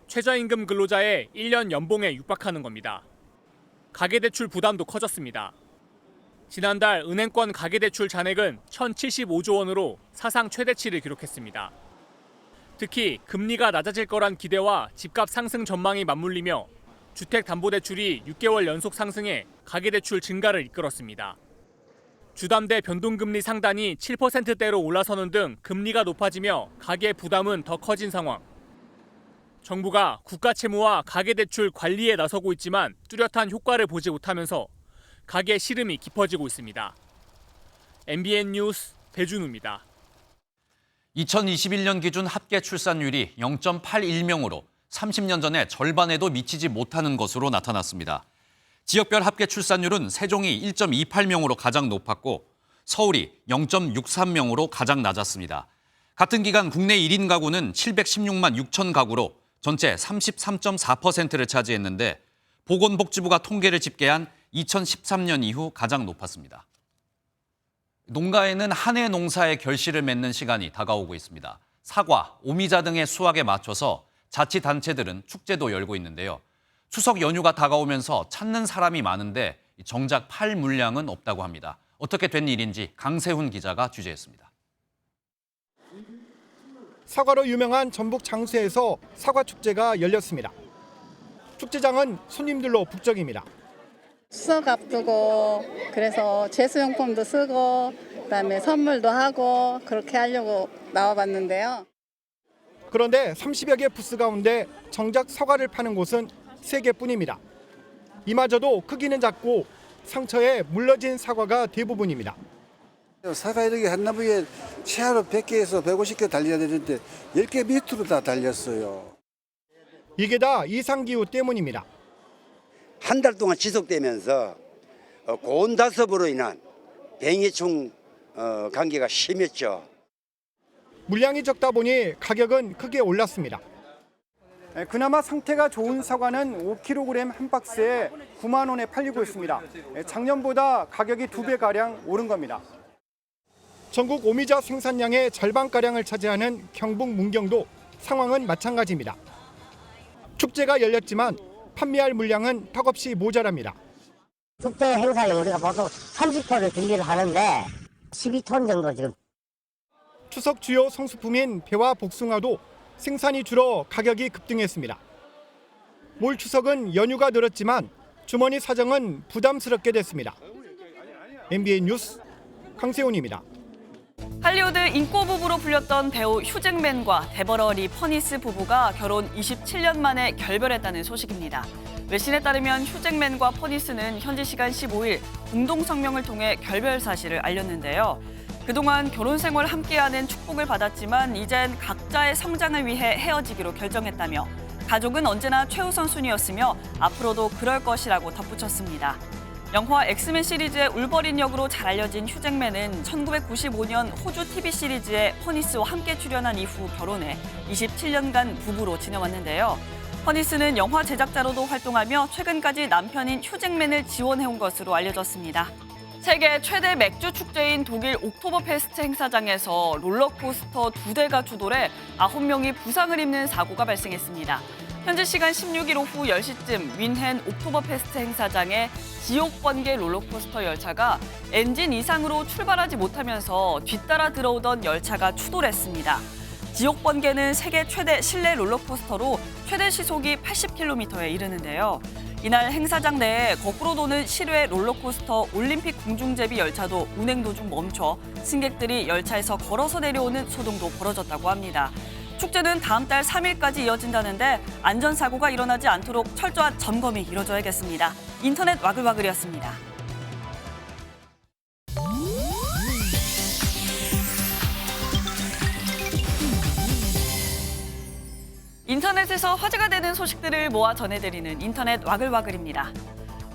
최저임금 근로자의 1년 연봉에 육박하는 겁니다. 가계대출 부담도 커졌습니다. 지난달 은행권 가계대출 잔액은 1,075조 원으로 사상 최대치를 기록했습니다. 특히 금리가 낮아질 거란 기대와 집값 상승 전망이 맞물리며 주택담보대출이 6개월 연속 상승해 가계대출 증가를 이끌었습니다. 주담대 변동금리 상단이 7%대로 올라서는 등 금리가 높아지며 가계 부담은 더 커진 상황. 정부가 국가채무와 가계대출 관리에 나서고 있지만 뚜렷한 효과를 보지 못하면서 가계 시름이 깊어지고 있습니다. MBN 뉴스 배준우입니다. 2021년 기준 합계 출산율이 0.81명으로 30년 전에 절반에도 미치지 못하는 것으로 나타났습니다. 지역별 합계 출산율은 세종이 1.28명으로 가장 높았고 서울이 0.63명으로 가장 낮았습니다. 같은 기간 국내 1인 가구는 716만 6천 가구로 전체 33.4%를 차지했는데 보건복지부가 통계를 집계한 2013년 이후 가장 높았습니다. 농가에는 한 해 농사의 결실을 맺는 시간이 다가오고 있습니다. 사과, 오미자 등의 수확에 맞춰서 자치단체들은 축제도 열고 있는데요. 추석 연휴가 다가오면서 찾는 사람이 많은데 정작 팔 물량은 없다고 합니다. 어떻게 된 일인지 강세훈 기자가 취재했습니다. 사과로 유명한 전북 장수에서 사과 축제가 열렸습니다. 축제장은 손님들로 북적입니다. 추석 앞두고 그래서 제수용품도 쓰고 그다음에 선물도 하고 그렇게 하려고 나와봤는데요. 그런데 30여 개 부스 가운데 정작 사과를 파는 곳은 3개뿐입니다. 이마저도 크기는 작고 상처에 물러진 사과가 대부분입니다. 사과 이렇게 한 나무에 최하로 100개에서 150개 달려야 되는데 10개 밑으로 다 달렸어요. 이게 다 이상기후 때문입니다. 한 달 동안 지속되면서 고온다습으로 인한 뱅이충 감기가 심했죠. 물량이 적다 보니 가격은 크게 올랐습니다. 그나마 상태가 좋은 사과는 5kg 한 박스에 9만 원에 팔리고 있습니다. 작년보다 가격이 2배가량 오른 겁니다. 전국 오미자 생산량의 절반가량을 차지하는 경북 문경도 상황은 마찬가지입니다. 축제가 열렸지만 판매할 물량은 턱없이 모자랍니다. 축제 행사에 우리가 보통 30톤을 준비를 하는데 12톤 정도 지금. 추석 주요 성수품인 배와 복숭아도 생산이 줄어 가격이 급등했습니다. 올 추석은 연휴가 늘었지만 주머니 사정은 부담스럽게 됐습니다. MBN 뉴스 강세훈입니다. 할리우드 인꼬 부부로 불렸던 배우 휴잭맨과 데버러 리 퍼니스 부부가 결혼 27년 만에 결별했다는 소식입니다. 외신에 따르면 휴잭맨과 퍼니스는 현지 시간 15일 공동 성명을 통해 결별 사실을 알렸는데요. 그동안 결혼 생활 함께하는 축복을 받았지만 이젠 각자의 성장을 위해 헤어지기로 결정했다며 가족은 언제나 최우선 순위였으며 앞으로도 그럴 것이라고 덧붙였습니다. 영화 엑스맨 시리즈의 울버린 역으로 잘 알려진 휴잭맨은 1995년 호주 TV 시리즈에 퍼니스와 함께 출연한 이후 결혼해 27년간 부부로 지내왔는데요. 퍼니스는 영화 제작자로도 활동하며 최근까지 남편인 휴잭맨을 지원해온 것으로 알려졌습니다. 세계 최대 맥주 축제인 독일 옥토버페스트 행사장에서 롤러코스터 2대가 추돌해 9명이 부상을 입는 사고가 발생했습니다. 현지 시간 16일 오후 10시쯤 윈헨 옥토버페스트 행사장에 지옥 번개 롤러코스터 열차가 엔진 이상으로 출발하지 못하면서 뒤따라 들어오던 열차가 추돌했습니다. 지옥 번개는 세계 최대 실내 롤러코스터로 최대 시속이 80km에 이르는데요. 이날 행사장 내에 거꾸로 도는 실외 롤러코스터 올림픽 공중제비 열차도 운행 도중 멈춰 승객들이 열차에서 걸어서 내려오는 소동도 벌어졌다고 합니다. 축제는 다음 달 3일까지 이어진다는데 안전사고가 일어나지 않도록 철저한 점검이 이뤄져야겠습니다. 인터넷 와글와글이었습니다. 인터넷에서 화제가 되는 소식들을 모아 전해드리는 인터넷 와글와글입니다.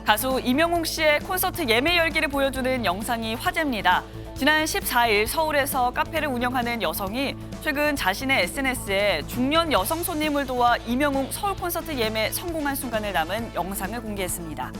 가수 이명웅 씨의 콘서트 예매 열기를 보여주는 영상이 화제입니다. 지난 14일 서울에서 카페를 운영하는 여성이 최근 자신의 SNS에 중년 여성 손님을 도와 이명웅 서울 콘서트 예매 성공한 순간을 담은 영상을 공개했습니다.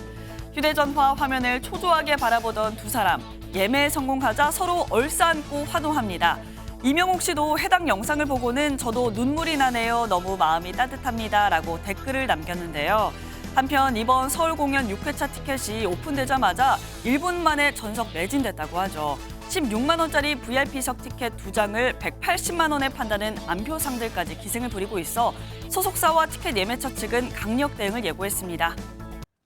휴대전화 화면을 초조하게 바라보던 두 사람, 예매에 성공하자 서로 얼싸안고 환호합니다. 이명웅 씨도 해당 영상을 보고는 저도 눈물이 나네요. 너무 마음이 따뜻합니다. 라고 댓글을 남겼는데요. 한편 이번 서울 공연 6회차 티켓이 오픈되자마자 1분 만에 전석 매진됐다고 하죠. 16만 원짜리 VIP석 티켓 2장을 180만 원에 판다는 안표상들까지 기승을 부리고 있어 소속사와 티켓 예매처 측은 강력 대응을 예고했습니다.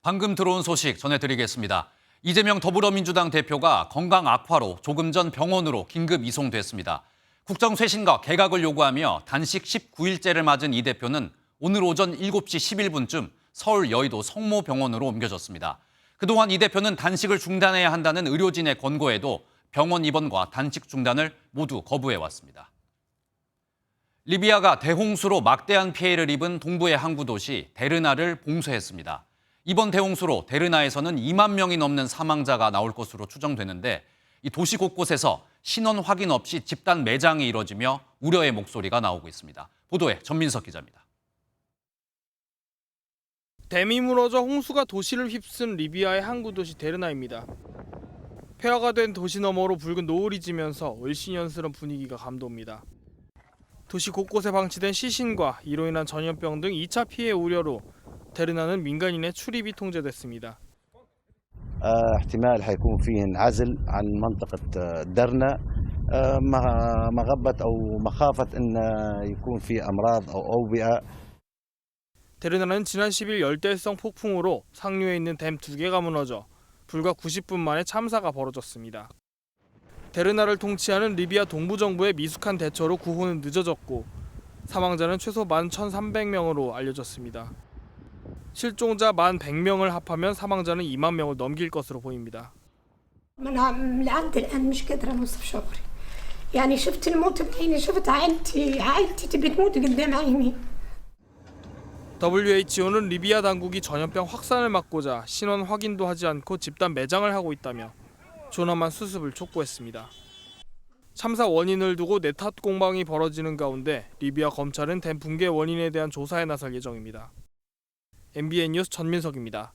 방금 들어온 소식 전해드리겠습니다. 이재명 더불어민주당 대표가 건강 악화로 조금 전 병원으로 긴급 이송됐습니다. 국정 쇄신과 개각을 요구하며 단식 19일째를 맞은 이 대표는 오늘 오전 7시 11분쯤 서울 여의도 성모병원으로 옮겨졌습니다. 그동안 이 대표는 단식을 중단해야 한다는 의료진의 권고에도 병원 입원과 단식 중단을 모두 거부해왔습니다. 리비아가 대홍수로 막대한 피해를 입은 동부의 항구 도시 데르나를 봉쇄했습니다. 이번 대홍수로 데르나에서는 2만 명이 넘는 사망자가 나올 것으로 추정되는데 이 도시 곳곳에서 신원 확인 없이 집단 매장이 이뤄지며 우려의 목소리가 나오고 있습니다. 보도에 전민석 기자입니다. 댐이 무너져 홍수가 도시를 휩쓴 리비아의 항구 도시 데르나입니다. 폐허가 된 도시 너머로 붉은 노을이 지면서 을씨년스런 분위기가 감돕니다. 도시 곳곳에 방치된 시신과 이로 인한 전염병 등 2차 피해 우려로 데르나는 민간인의 출입이 통제됐습니다. احتمال حيكون فيه انعزل عن منطقة درنا مغبة أو مخافة أن يكون في أمراض أو أوبئة. 데르나는 지난 10일 열대성 폭풍으로 상류에 있는 댐 2개가 무너져 불과 90분 만에 참사가 벌어졌습니다. 데르나를 통치하는 리비아 동부 정부의 미숙한 대처로 구호는 늦어졌고 사망자는 최소 11,300명으로 알려졌습니다. 실종자 1,100명을 합하면 사망자는 2만 명을 넘길 것으로 보입니다. لعند الآن مش قادرة أوصف شعوري. يعني شفت الموت بعيني, شفت عائلتي تبي تموت قدام عيني. WHO는 리비아 당국이 전염병 확산을 막고자 신원 확인도 하지 않고 집단 매장을 하고 있다며 존엄한 수습을 촉구했습니다. 참사 원인을 두고 내탓 공방이 벌어지는 가운데 리비아 검찰은 댐 붕괴 원인에 대한 조사에 나설 예정입니다. MBN 뉴스 전민석입니다.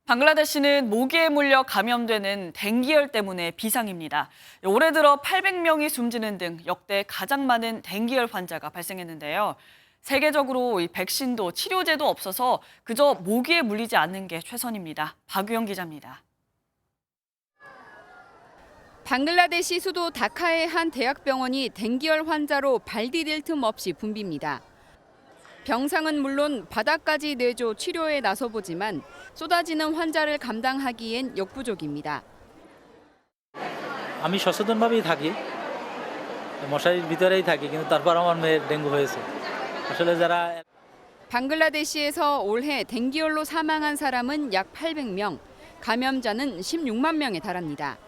방글라데시는 모기에 물려 감염되는 댕기열 때문에 비상입니다. 올해 들어 800명이 숨지는 등 역대 가장 많은 댕기열 환자가 발생했는데요. 세계적으로 이 백신도 치료제도 없어서 그저 모기에 물리지 않는 게 최선입니다. 박유영 기자입니다. 방글라데시 수도 다카의 한 대학병원이 댕기열 환자로 발 디딜 틈 없이 붐빕니다. 병상은 물론 바닥까지 내줘 치료에 나서보지만 쏟아지는 환자를 감당하기엔 역부족입니다. আমি সচেতনভাবেই থাকি মশারির ভিতরেই থাকি কিন্তু তারপর আমার মেয়ের ডেঙ্গু হয়েছে আসলে যারা 방글라데시에서 올해 댕기열로 사망한 사람은 약 800명, 감염자는 16만 명에 달합니다.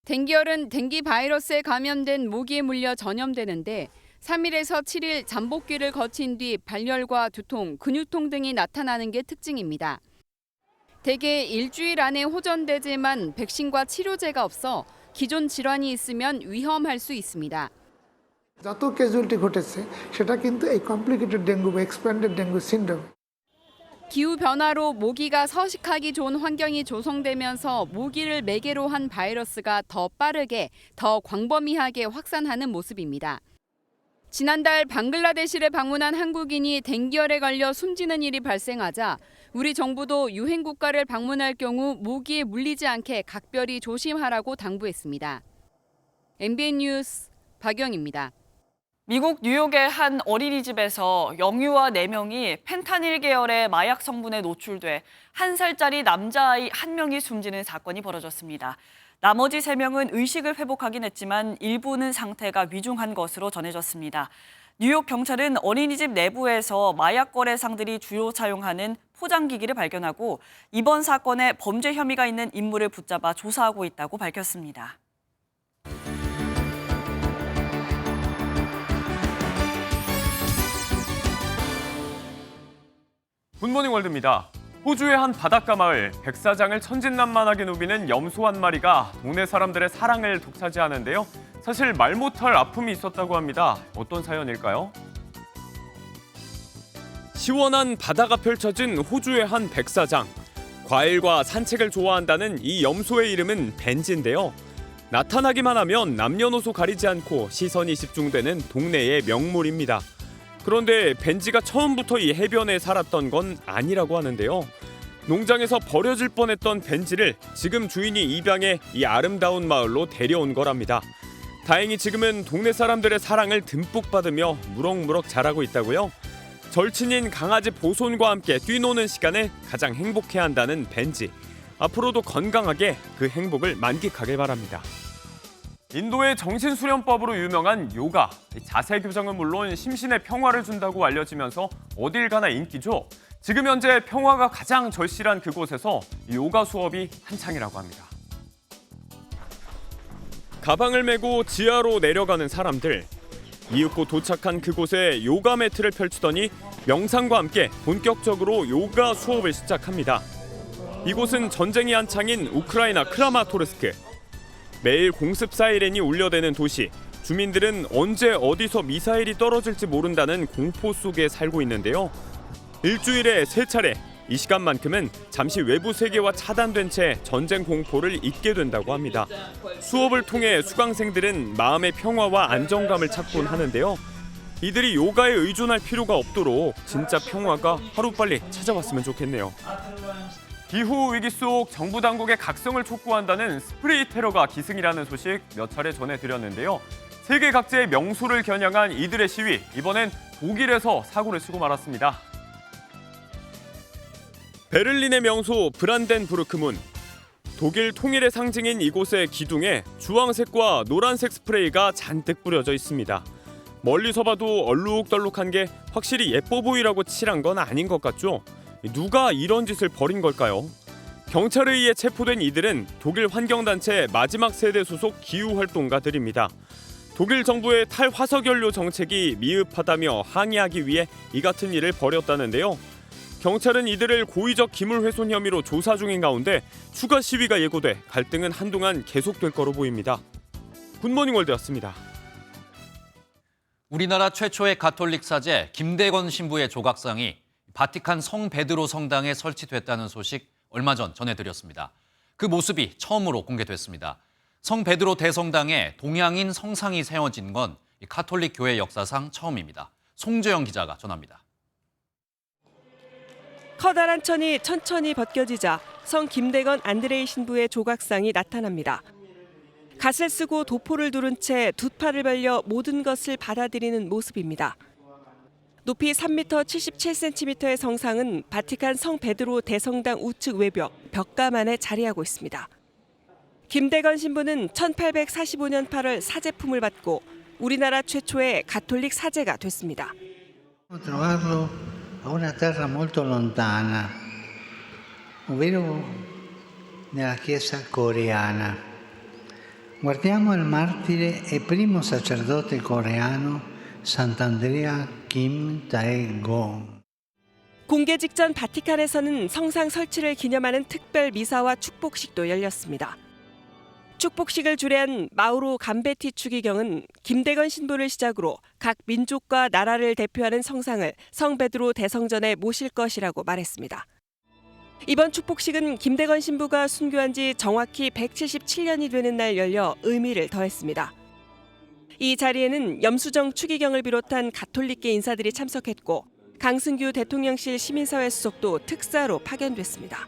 댕기열은 댕기 바이러스에 감염된 모기에 물려 전염되는데 3일에서 7일 잠복기를 거친 뒤 발열과 두통, 근육통 등이 나타나는 게 특징입니다. 대개 일주일 안에 호전되지만 백신과 치료제가 없어 기존 질환이 있으면 위험할 수 있습니다. যত ক্যাজুয়ালিটি ঘটেছে সেটা কিন্তু এই কমপ্লিকেটেড ডেঙ্গু বা এক্সপ্যান্ডেড ডেঙ্গু সিনড্রোম 기후 변화로 모기가 서식하기 좋은 환경이 조성되면서 모기를 매개로 한 바이러스가 더 빠르게, 더 광범위하게 확산하는 모습입니다. 지난달 방글라데시를 방문한 한국인이 댕기열에 걸려 숨지는 일이 발생하자 우리 정부도 유행 국가를 방문할 경우 모기에 물리지 않게 각별히 조심하라고 당부했습니다. MBN 뉴스 박영입니다. 미국 뉴욕의 한 어린이집에서 영유아 4명이 펜타닐 계열의 마약 성분에 노출돼 1살짜리 남자아이 1명이 숨지는 사건이 벌어졌습니다. 나머지 3명은 의식을 회복하긴 했지만 일부는 상태가 위중한 것으로 전해졌습니다. 뉴욕 경찰은 어린이집 내부에서 마약 거래상들이 주로 사용하는 포장기기를 발견하고 이번 사건에 범죄 혐의가 있는 인물을 붙잡아 조사하고 있다고 밝혔습니다. 굿모닝 월드입니다. 호주의 한 바닷가 마을, 백사장을 천진난만하게 누비는 염소 한 마리가 동네 사람들의 사랑을 독차지하는데요. 사실 말 못할 아픔이 있었다고 합니다. 어떤 사연일까요? 시원한 바다가 펼쳐진 호주의 한 백사장. 과일과 산책을 좋아한다는 이 염소의 이름은 벤지인데요. 나타나기만 하면 남녀노소 가리지 않고 시선이 집중되는 동네의 명물입니다. 그런데 벤지가 처음부터 이 해변에 살았던 건 아니라고 하는데요. 농장에서 버려질 뻔했던 벤지를 지금 주인이 입양해 이 아름다운 마을로 데려온 거랍니다. 다행히 지금은 동네 사람들의 사랑을 듬뿍 받으며 무럭무럭 자라고 있다고요. 절친인 강아지 보손과 함께 뛰노는 시간을 가장 행복해한다는 벤지. 앞으로도 건강하게 그 행복을 만끽하길 바랍니다. 인도의 정신수련법으로 유명한 요가. 자세 교정은 물론 심신의 평화를 준다고 알려지면서 어딜 가나 인기죠. 지금 현재 평화가 가장 절실한 그곳에서 요가 수업이 한창이라고 합니다. 가방을 메고 지하로 내려가는 사람들. 이윽고 도착한 그곳에 요가 매트를 펼치더니 명상과 함께 본격적으로 요가 수업을 시작합니다. 이곳은 전쟁이 한창인 우크라이나 크라마토르스크. 매일 공습 사이렌이 울려대는 도시. 주민들은 언제 어디서 미사일이 떨어질지 모른다는 공포 속에 살고 있는데요. 일주일에 3차례, 이 시간만큼은 잠시 외부 세계와 차단된 채 전쟁 공포를 잊게 된다고 합니다. 수업을 통해 수강생들은 마음의 평화와 안정감을 찾곤 하는데요. 이들이 요가에 의존할 필요가 없도록 진짜 평화가 하루빨리 찾아왔으면 좋겠네요. 기후 위기 속 정부 당국의 각성을 촉구한다는 스프레이 테러가 기승이라는 소식 몇 차례 전해드렸는데요. 세계 각지의 명소를 겨냥한 이들의 시위, 이번엔 독일에서 사고를 치고 말았습니다. 베를린의 명소 브란덴부르크문. 독일 통일의 상징인 이곳의 기둥에 주황색과 노란색 스프레이가 잔뜩 뿌려져 있습니다. 멀리서 봐도 얼룩덜룩한 게 확실히 예뻐 보이라고 칠한 건 아닌 것 같죠? 누가 이런 짓을 벌인 걸까요? 경찰에 의해 체포된 이들은 독일 환경단체 마지막 세대 소속 기후활동가들입니다. 독일 정부의 탈화석연료 정책이 미흡하다며 항의하기 위해 이 같은 일을 벌였다는데요. 경찰은 이들을 고의적 기물훼손 혐의로 조사 중인 가운데 추가 시위가 예고돼 갈등은 한동안 계속될 거로 보입니다. 굿모닝 월드였습니다. 우리나라 최초의 가톨릭 사제 김대건 신부의 조각상이 바티칸 성 베드로 성당에 설치됐다는 소식 얼마 전 전해드렸습니다. 그 모습이 처음으로 공개됐습니다. 성 베드로 대성당에 동양인 성상이 세워진 건 가톨릭 교회 역사상 처음입니다. 송재영 기자가 전합니다. 커다란 천이 천천히 벗겨지자 성 김대건 안드레이 신부의 조각상이 나타납니다. 갓을 쓰고 도포를 두른 채 두 팔을 벌려 모든 것을 받아들이는 모습입니다. 높이 3m 77cm의 성상은 바티칸 성 베드로 대성당 우측 외벽, 벽가만에 자리하고 있습니다. 김대건 신부는 1845년 8월 사제품을 받고 우리나라 최초의 가톨릭 사제가 됐습니다. Trovarlo a una terra molto lontana, ovvero nella Chiesa coreana. Guardiamo il martire e primo sacerdote coreano Sant'Andrea Kim Tae-gong. 공개 직전 바티칸에서는 성상 설치를 기념하는 특별 미사와 축복식도 열렸습니다. 축복식을 주례한 마우로 감베티 추기경은 김대건 신부를 시작으로 각 민족과 나라를 대표하는 성상을 성 베드로 대성전에 모실 것이라고 말했습니다. 이번 축복식은 김대건 신부가 순교한 지 정확히 177년이 되는 날 열려 의미를 더했습니다. 이 자리에는 염수정 추기경을 비롯한 가톨릭계 인사들이 참석했고 강승규 대통령실 시민사회 수석도 특사로 파견됐습니다.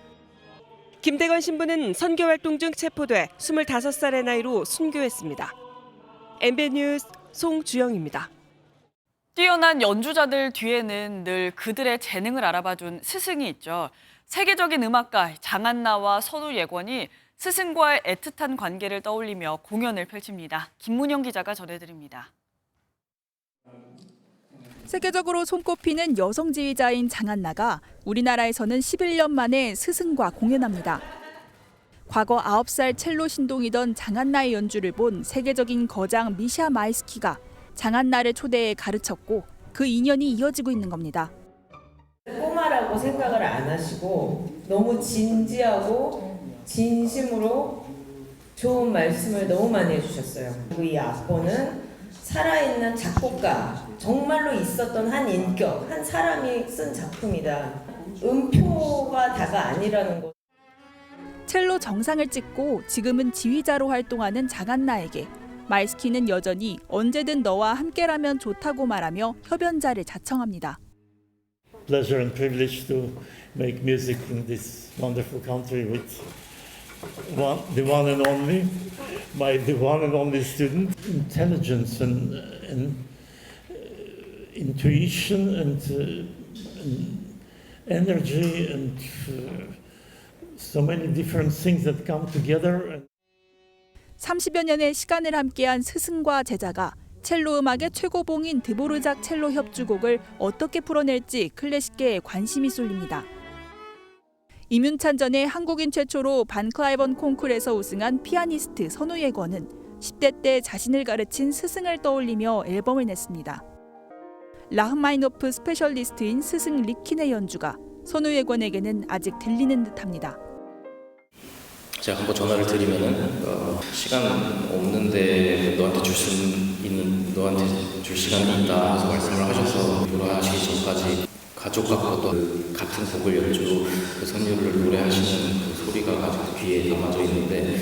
김대건 신부는 선교 활동 중 체포돼 25살의 나이로 순교했습니다. MBN 뉴스 송주영입니다. 뛰어난 연주자들 뒤에는 늘 그들의 재능을 알아봐준 스승이 있죠. 세계적인 음악가 장한나와 선우예권이 스승과의 애틋한 관계를 떠올리며 공연을 펼칩니다. 김문영 기자가 전해드립니다. 세계적으로 손꼽히는 여성 지휘자인 장한나가 우리나라에서는 11년 만에 스승과 공연합니다. 과거 9살 첼로 신동이던 장한나의 연주를 본 세계적인 거장 미샤 마이스키가 장한나를 초대해 가르쳤고 그 인연이 이어지고 있는 겁니다. 꼬마라고 생각을 안 하시고 너무 진지하고 진심으로 좋은 말씀을 너무 많이 해주셨어요. 그리고 이 악보는 살아있는 작곡가, 정말로 있었던 한 인격, 한 사람이 쓴 작품이다. 음표가 다가 아니라는 거. 첼로 정상을 찍고 지금은 지휘자로 활동하는 장한나에게 마이스키는 여전히 언제든 너와 함께라면 좋다고 말하며 협연자를 자청합니다. Pleasure and privilege to make music in this wonderful country with the one and only, the one and only student. Intelligence and intuition and energy and so many different things that come together. 30여 년의 시간을 함께한 스승과 제자가 첼로 음악의 최고봉인 드보르작 첼로 협주곡을 어떻게 풀어낼지 클래식계에 관심이 쏠립니다. 임윤찬 전에 한국인 최초로 반클라이번 콩쿨에서 우승한 피아니스트 선우예권은 10대 때 자신을 가르친 스승을 떠올리며 앨범을 냈습니다. 라흐마니노프 스페셜리스트인 스승 리킨의 연주가 선우예권에게는 아직 들리는 듯합니다. 제가 한번 전화를 드리면은 시간 없는데 너한테 줄 시간이 있다 해서 말씀을 하셔서 돌아가시기 전까지 가족과 같은 곡을 연주로 그 선율을 노래하시는 그 소리가 아직도 귀에 남아져 있는데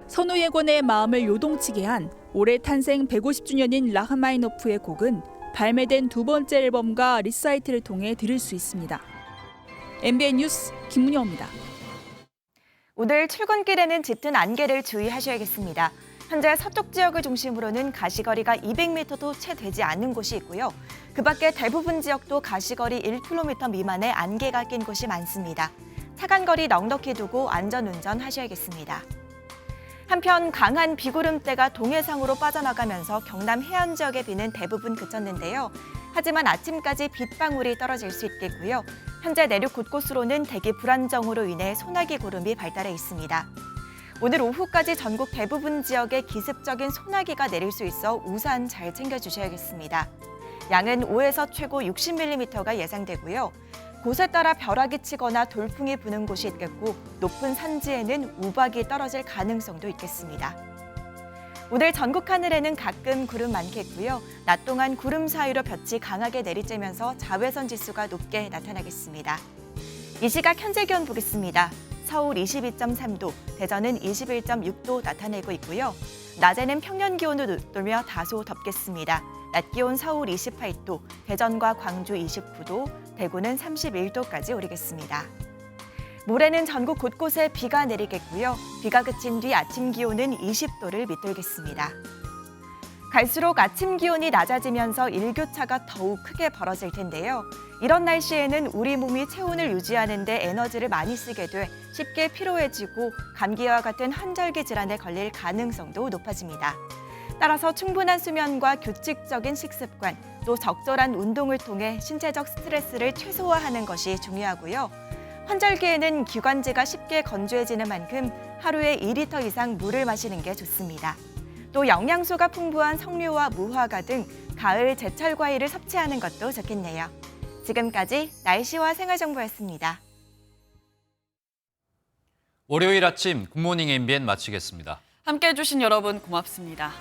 선우예권의 마음을 요동치게 한 올해 탄생 150주년인 라흐마니노프의 곡은 발매된 두 번째 앨범과 리사이트를 통해 들을 수 있습니다. MBN 뉴스 김문영입니다. 오늘 출근길에는 짙은 안개를 주의하셔야겠습니다. 현재 서쪽 지역을 중심으로는 가시거리가 200m도 채 되지 않는 곳이 있고요. 그 밖에 대부분 지역도 가시거리 1km 미만의 안개가 낀 곳이 많습니다. 차간거리 넉넉히 두고 안전운전 하셔야겠습니다. 한편 강한 비구름대가 동해상으로 빠져나가면서 경남 해안 지역의 비는 대부분 그쳤는데요. 하지만 아침까지 빗방울이 떨어질 수 있겠고요. 현재 내륙 곳곳으로는 대기 불안정으로 인해 소나기 구름이 발달해 있습니다. 오늘 오후까지 전국 대부분 지역에 기습적인 소나기가 내릴 수 있어 우산 잘 챙겨주셔야겠습니다. 양은 5에서 최고 60mm가 예상되고요. 곳에 따라 벼락이 치거나 돌풍이 부는 곳이 있겠고 높은 산지에는 우박이 떨어질 가능성도 있겠습니다. 오늘 전국 하늘에는 가끔 구름 많겠고요. 낮 동안 구름 사이로 볕이 강하게 내리쬐면서 자외선 지수가 높게 나타나겠습니다. 이 시각 현재 기온 보겠습니다. 서울 22.3도, 대전은 21.6도 나타내고 있고요. 낮에는 평년 기온을 웃돌며 다소 덥겠습니다. 낮 기온 서울 28도, 대전과 광주 29도, 대구는 31도까지 오르겠습니다. 모레는 전국 곳곳에 비가 내리겠고요. 비가 그친 뒤 아침 기온은 20도를 밑돌겠습니다. 갈수록 아침 기온이 낮아지면서 일교차가 더욱 크게 벌어질 텐데요. 이런 날씨에는 우리 몸이 체온을 유지하는 데 에너지를 많이 쓰게 돼 쉽게 피로해지고 감기와 같은 환절기 질환에 걸릴 가능성도 높아집니다. 따라서 충분한 수면과 규칙적인 식습관, 또 적절한 운동을 통해 신체적 스트레스를 최소화하는 것이 중요하고요. 환절기에는 기관지가 쉽게 건조해지는 만큼 하루에 2리터 이상 물을 마시는 게 좋습니다. 또 영양소가 풍부한 석류와 무화과 등 가을 제철 과일을 섭취하는 것도 좋겠네요. 지금까지 날씨와 생활정보였습니다. 월요일 아침 굿모닝 MBN 마치겠습니다. 함께해 주신 여러분 고맙습니다.